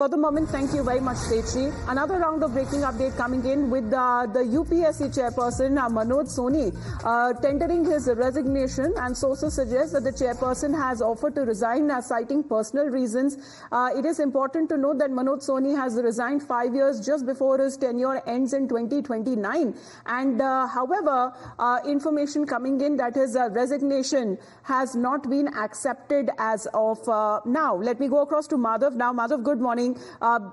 For the moment, thank you very much, Tetri. Another round of breaking update coming in with the UPSC chairperson, Manoj Soni, tendering his resignation, and sources suggest that the chairperson has offered to resign citing personal reasons. It is important to note that Manoj Soni has resigned 5 years just before his tenure ends in 2029. And however, information coming in that his resignation has not been accepted as of now. Let me go across to Madhav now. Madhav, good morning.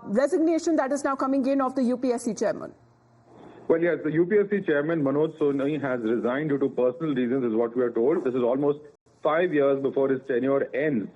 Resignation that is now coming in of the UPSC chairman. Well, yes, the UPSC chairman, Manoj Soni, has resigned due to personal reasons, is what we are told. This is almost 5 years before his tenure ends,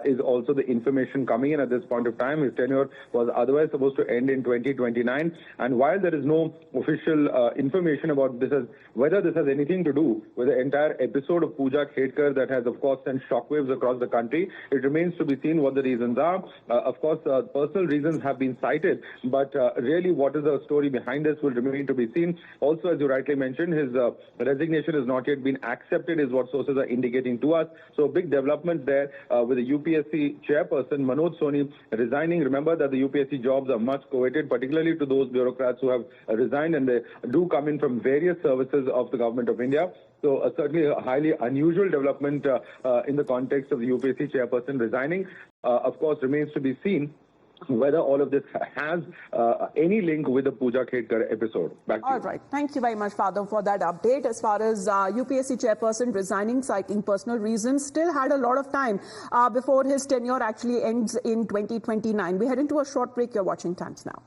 is also the information coming in at this point of time. His tenure was otherwise supposed to end in 2029. And while there is no official information about this, whether this has anything to do with the entire episode of Pooja Khedkar that has, of course, sent shockwaves across the country, it remains to be seen what the reasons are. Of course, personal reasons have been cited, but really what is the story behind this will remain to be seen. Also, as you rightly mentioned, his resignation has not yet been accepted, is what sources are indicating to us. So big development there with the UPSC chairperson, Manoj Soni, resigning. Remember that the UPSC jobs are much coveted, particularly to those bureaucrats who have resigned, and they do come in from various services of the government of India. So certainly a highly unusual development in the context of the UPSC chairperson resigning. Of course, remains to be seen whether all of this has any link with the Pooja Khedkar episode. Back to you. All right. Thank you very much, Father, for that update. As far as UPSC chairperson resigning, citing personal reasons, still had a lot of time before his tenure actually ends in 2029. We head into a short break. You're watching Times Now.